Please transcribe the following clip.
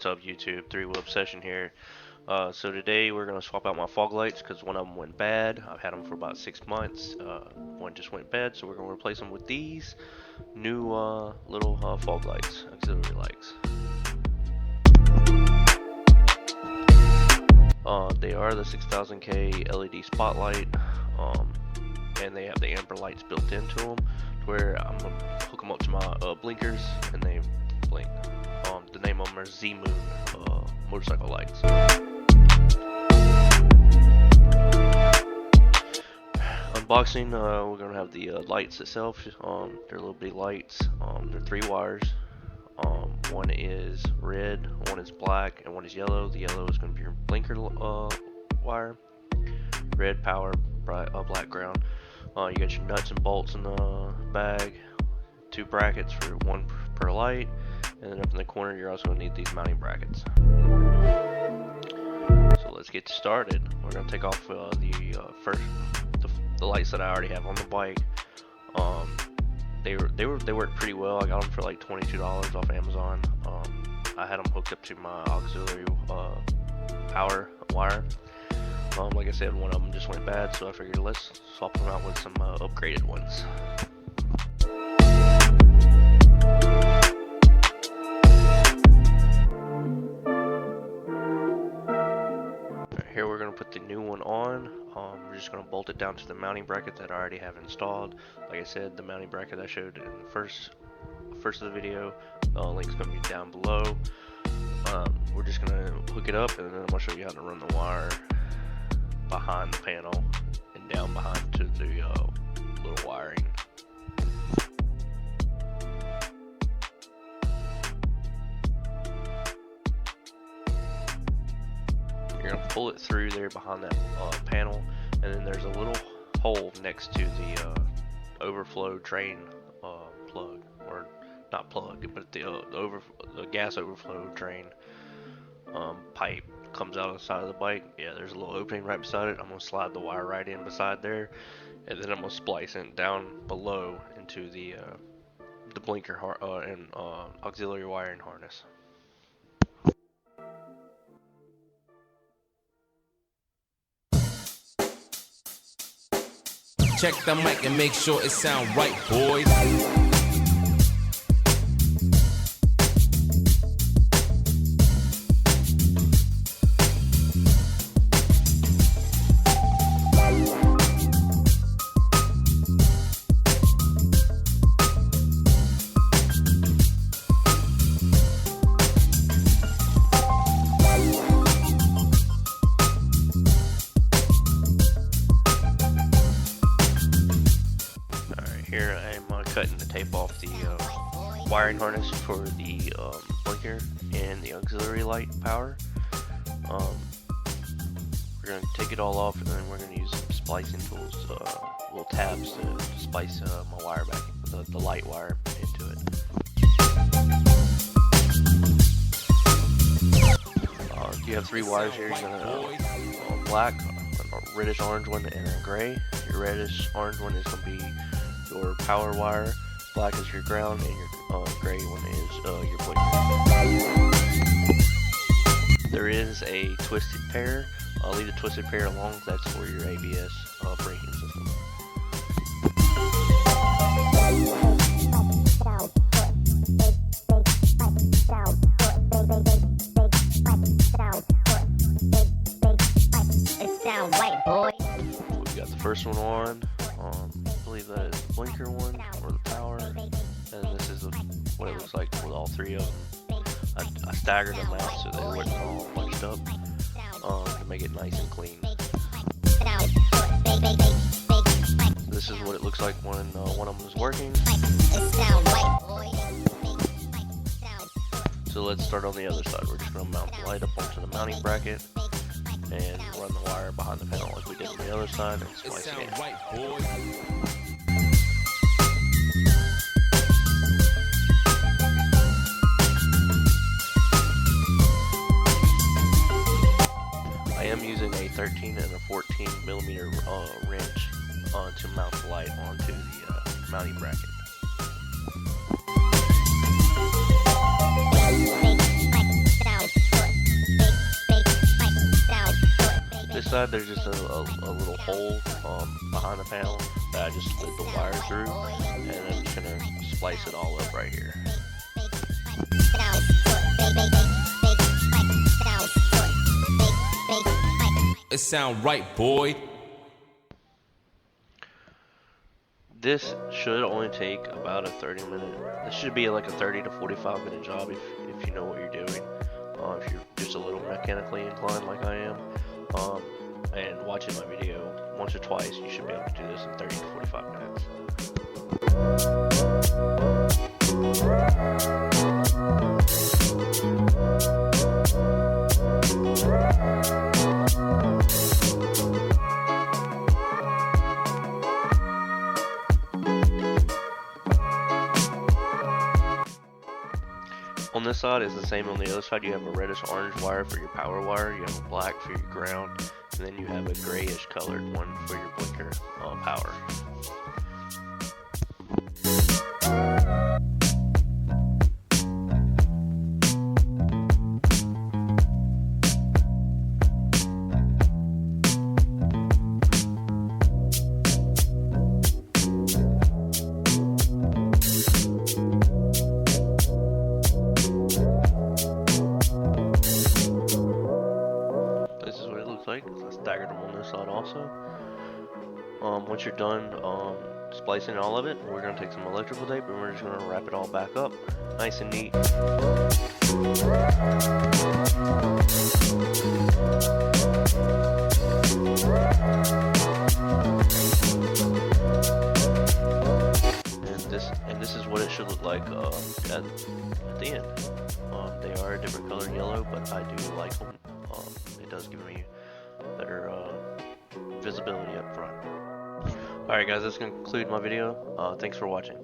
What's up YouTube, 3-Wheel Obsession here. So today we're going to swap out my fog lights because one of them went bad. I've had them for about 6 months. One just went bad, so we're going to replace them with these new little fog lights, auxiliary lights. They are the 6000K LED spotlight, and they have the amber lights built into them, where I'm going to hook them up to my blinkers and they blink. The name of them are Z-Moon motorcycle lights. Unboxing, we're going to have the lights itself. They're little bitty lights. They're 3 wires. One is red, one is black, and one is yellow. The yellow is going to be your blinker wire. Red power, black ground. You got your nuts and bolts in the bag. 2 brackets for 1 per light. And then up in the corner, you're also going to need these mounting brackets. So let's get started. We're going to take off the lights that I already have on the bike. They work pretty well. I got them for like $22 off Amazon. I had them hooked up to my auxiliary power wire. Like I said, one of them just went bad, so I figured let's swap them out with some upgraded ones. Here we're going to put the new one on. We're just going to bolt it down to the mounting bracket that I already have installed. Like I said, the mounting bracket I showed in the first of the video, link's going to be down below. We're just going to hook it up, and then I'm going to show you how to run the wire behind the panel and down behind to the little wiring. You're going to pull it through there behind that panel, and then there's a little hole next to the overflow drain plug, or not plug, but the gas overflow drain pipe comes out of the side of the bike. Yeah, there's a little opening right beside it. I'm going to slide the wire right in beside there, and then I'm going to splice it down below into the blinker and auxiliary wiring harness. Check the mic and make sure it sound right, boys. Here I am cutting the tape off the wiring harness for the blinker and the auxiliary light power. We're going to take it all off, and then we're going to use some splicing tools, little tabs to splice my wire back, the light wire into it. You have 3 wires here. You're going to black, a reddish orange one, and a gray. Your reddish orange one is going to be your power wire, black is your ground, and your gray one is your blinker. There is a twisted pair. I'll leave the twisted pair alone. That's for your ABS braking system. We've got the first one on. I believe that is the blinker one, or the power, and this is what it looks like with all 3 of them. I staggered them out so they weren't all bunched up, to make it nice and clean. This is what it looks like when one of them is working. So let's start on the other side. We're just going to mount the light up onto the mounting bracket and run the wire behind the panel like we did on the other side and splice it in. I am using a 13 and a 14 millimeter wrench to mount the light onto the mounting bracket. side, there's just a little hole behind the panel that I just slid the wire through, and I'm just gonna splice it all up right here. It sound right, boy. This should only take about a 30-minute. This should be like a 30 to 45-minute job if you know what you're doing. If you're just a little mechanically inclined like I am, and watching my video once or twice, you should be able to do this in 30 to 45 minutes. On this side is the same. On the other side, you have a reddish orange wire for your power wire, you have a black for your ground, and then you have a grayish colored one for your blinker power. Like I staggered them on this side also. Once you're done splicing all of it, we're going to take some electrical tape and we're just going to wrap it all back up nice and neat. And this is what it should look like at the end. They are a different color yellow, but I do like them. It does give me better visibility up front. Alright guys, that's going to conclude my video. Thanks for watching.